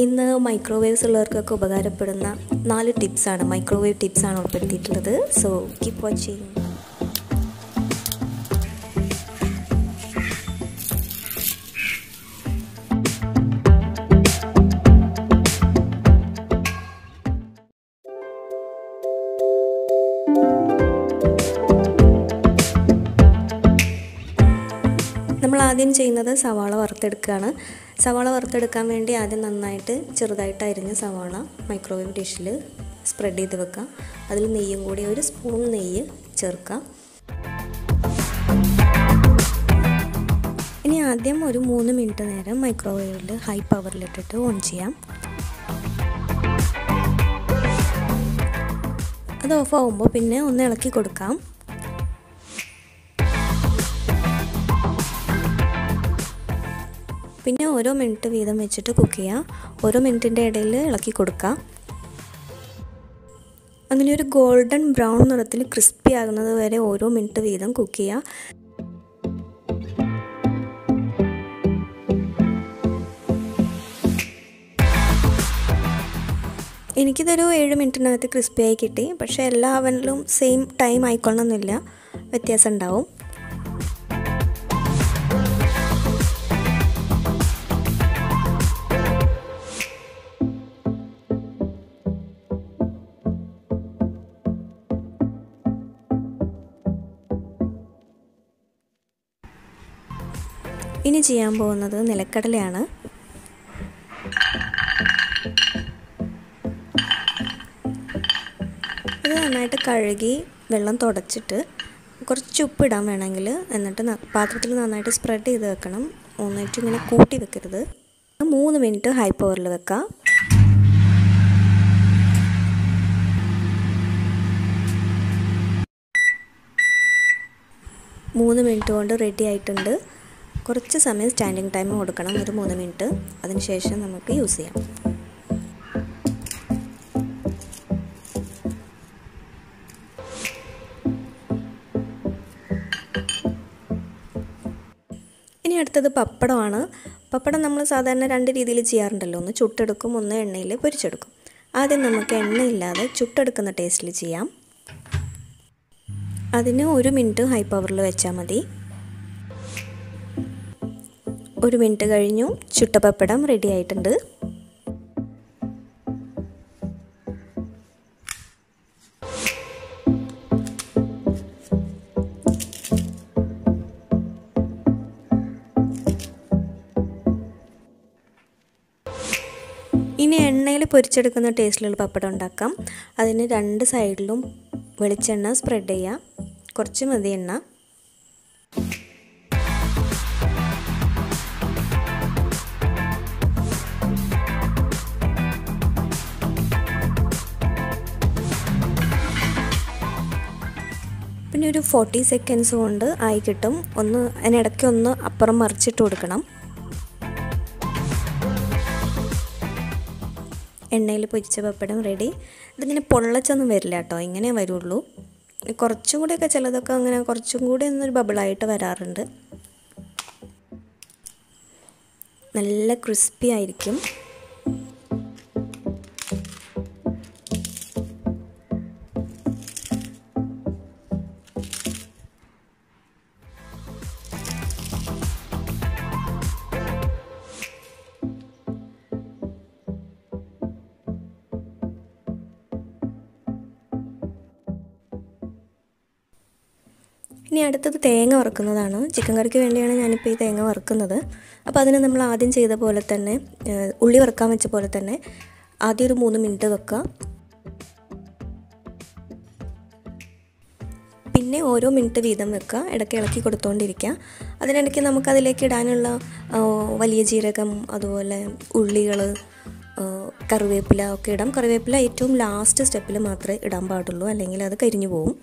ഇന്ന് മൈക്രോവേവ്സ് ഉള്ളവർക്കൊക്കെ ഉപകാരപ്പെടുന്ന 4 ടിപ്സാണ്, മൈക്രോവേവ് ടിപ്സാണ് ഉൾപ്പെടുത്തിയിട്ടുള്ളത്. So keep watching. നമ്മൾ ആദ്യം ചെയ്യുന്നത് സവാള വറുത്തെടുക്കുകയാണ്. സവാള വറുത്തെടുക്കാൻ വേണ്ടി ആദ്യം നന്നായിട്ട് ചെറുതായിട്ട് അരിഞ്ഞ സവാള മൈക്രോവേവ് ഡിഷിൽ സ്പ്രെഡ് ചെയ്ത് വെക്കാം. അതിൽ നെയ്യും കൂടി 1 സ്പൂൺ നെയ്യ് ചേർക്കാം. ഇനി ആദ്യം ഒരു 3 മിനിറ്റ് നേരം മൈക്രോവേവിൽ ഹൈ പവറിലിട്ടിട്ട് ഓൺ ചെയ്യാം. അത് ഓഫ് ആകുമ്പോൾ പിന്നെ ഒന്ന് ഇളക്കി കൊടുക്കാം. പിന്നെ ഓരോ മിനിറ്റ് വീതം വെച്ചിട്ട് കുക്ക് ചെയ്യുക. ഓരോ മിനിറ്റിൻ്റെ ഇടയിൽ ഇളക്കി കൊടുക്കുക. അങ്ങനെ ഒരു ഗോൾഡൻ ബ്രൗൺ നിറത്തിൽ ക്രിസ്പി ആകുന്നത് വരെ ഓരോ മിനിറ്റ് വീതം കുക്ക് ചെയ്യുക. എനിക്കിതൊരു 7 മിനിറ്റിനകത്ത് ക്രിസ്പിയായി കിട്ടി. പക്ഷേ എല്ലാ അവനിലും സെയിം ടൈം ആയിക്കൊള്ളണമെന്നില്ല, വ്യത്യാസം ഉണ്ടാവും. ഇനി ചെയ്യാൻ പോകുന്നത് നിലക്കടലയാണ്. ഇത് നന്നായിട്ട് കഴുകി വെള്ളം തുടച്ചിട്ട് കുറച്ച് ഉപ്പിടാൻ വേണമെങ്കിൽ, എന്നിട്ട് പാത്രത്തിൽ നന്നായിട്ട് സ്പ്രെഡ് ചെയ്ത് വെക്കണം. ഒന്നിട്ട് ഇങ്ങനെ കൂട്ടി വെക്കരുത്. 3 മിനിറ്റ് ഹൈ പവറിൽ വെക്കാം. 3 മിനിറ്റ് കൊണ്ട് റെഡി ആയിട്ടുണ്ട്. കുറച്ച് സമയം സ്റ്റാൻഡിങ് ടൈം കൊടുക്കണം, ഒരു 3 മിനിറ്റ്. അതിനുശേഷം നമുക്ക് യൂസ് ചെയ്യാം. ഇനി അടുത്തത് പപ്പടമാണ്. പപ്പടം നമ്മൾ സാധാരണ 2 രീതിയിൽ ചെയ്യാറുണ്ടല്ലോ. ഒന്ന് ചുട്ടെടുക്കും, ഒന്ന് എണ്ണയിൽ പൊരിച്ചെടുക്കും. ആദ്യം നമുക്ക് എണ്ണയില്ലാതെ ചുട്ടെടുക്കുന്ന ടേസ്റ്റിൽ ചെയ്യാം. അതിന് 1 മിനിറ്റ് ഹൈ പവറിൽ വെച്ചാൽ മതി. 1 മിനിറ്റ് കഴിഞ്ഞു. ചുട്ട പപ്പടം റെഡി ആയിട്ടുണ്ട്. ഇനി എണ്ണയിൽ പൊരിച്ചെടുക്കുന്ന ടേസ്റ്റിലുള്ള പപ്പടം ഉണ്ടാക്കാം. അതിന് 2 സൈഡിലും വെളിച്ചെണ്ണ സ്പ്രെഡ് ചെയ്യാം. കുറച്ച് മതി എണ്ണ. പിന്നെ ഒരു 40 സെക്കൻഡ്സ് കൊണ്ട് ആയി കിട്ടും. അതിനിടയ്ക്ക് ഒന്ന് അപ്പുറം മറിച്ചിട്ട് കൊടുക്കണം. എണ്ണയിൽ പൊരിച്ച പപ്പടം റെഡി. ഇതിങ്ങനെ പൊള്ളച്ചൊന്നും വരില്ല കേട്ടോ, ഇങ്ങനെ വരുള്ളൂ. കുറച്ചും കൂടെയൊക്കെ ചിലതൊക്കെ അങ്ങനെ കുറച്ചും കൂടി ഒന്നൊരു ബബിളായിട്ട് വരാറുണ്ട്. നല്ല ക്രിസ്പി ആയിരിക്കും. ഇനി അടുത്തത് തേങ്ങ വറുക്കുന്നതാണ്. ചിക്കൻ കറിക്ക് വേണ്ടിയാണ് ഞാനിപ്പോൾ ഈ തേങ്ങ വറുക്കുന്നത്. അപ്പോൾ അതിന് നമ്മൾ ആദ്യം ചെയ്ത പോലെ തന്നെ, ഉള്ളി വറുക്കാൻ വെച്ച പോലെ തന്നെ ആദ്യം ഒരു 3 മിനിറ്റ് വെക്കുക. പിന്നെ ഓരോ മിനിറ്റ് വീതം വെക്കുക. ഇടയ്ക്ക് ഇളക്കി കൊടുത്തുകൊണ്ടിരിക്കുക. അതിനിടയ്ക്ക് നമുക്കതിലേക്ക് ഇടാനുള്ള വലിയ ജീരകം, അതുപോലെ ഉള്ളികൾ, കറിവേപ്പില ഒക്കെ ഇടാം. കറിവേപ്പില ഏറ്റവും ലാസ്റ്റ് സ്റ്റെപ്പിൽ മാത്രമേ ഇടാൻ പാടുള്ളൂ, അല്ലെങ്കിൽ അത് കരിഞ്ഞു പോകും.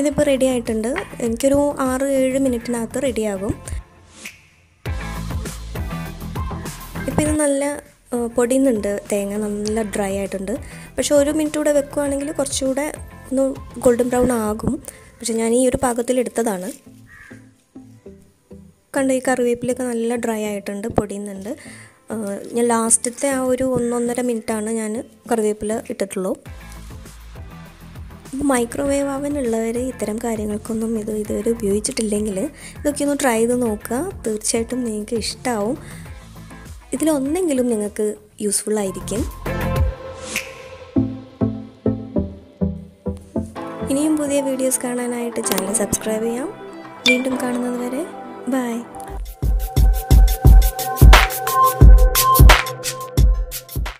ഇതിപ്പോൾ റെഡി ആയിട്ടുണ്ട്. എനിക്കൊരു 6-7 മിനിറ്റിനകത്ത് റെഡിയാകും. ഇപ്പോൾ ഇത് നല്ല പൊടിയുന്നുണ്ട്, തേങ്ങ നല്ല ഡ്രൈ ആയിട്ടുണ്ട്. പക്ഷേ 1 മിനിറ്റ് കൂടെ വെക്കുകയാണെങ്കിൽ കുറച്ചുകൂടെ ഒന്ന് ഗോൾഡൻ ബ്രൗൺ ആകും. പക്ഷെ ഞാൻ ഈ ഒരു പാകത്തിൽ എടുത്തതാണ്. കണ്ടോ, ഈ കറിവേപ്പിലൊക്കെ നല്ല ഡ്രൈ ആയിട്ടുണ്ട്, പൊടിയുന്നുണ്ട്. ഞാൻ ലാസ്റ്റത്തെ ആ ഒരു 1-1.5 മിനിറ്റാണ് ഞാൻ കറിവേപ്പില ഇട്ടിട്ടുള്ളൂ. മൈക്രോവേവ് അവൻ ഉള്ളവർ ഇത്തരം കാര്യങ്ങൾക്കൊന്നും ഇതുവരെ ഉപയോഗിച്ചിട്ടില്ലെങ്കിൽ ഇതൊക്കെ ഒന്ന് ട്രൈ ചെയ്ത് നോക്കുക. തീർച്ചയായിട്ടും നിങ്ങൾക്ക് ഇഷ്ടമാവും. ഇതിലൊന്നെങ്കിലും നിങ്ങൾക്ക് യൂസ്ഫുൾ ആയിരിക്കും. ഇനിയും പുതിയ വീഡിയോസ് കാണാനായിട്ട് ചാനൽ സബ്സ്ക്രൈബ് ചെയ്യാം. വീണ്ടും കാണുന്നത് വരെ ബൈ.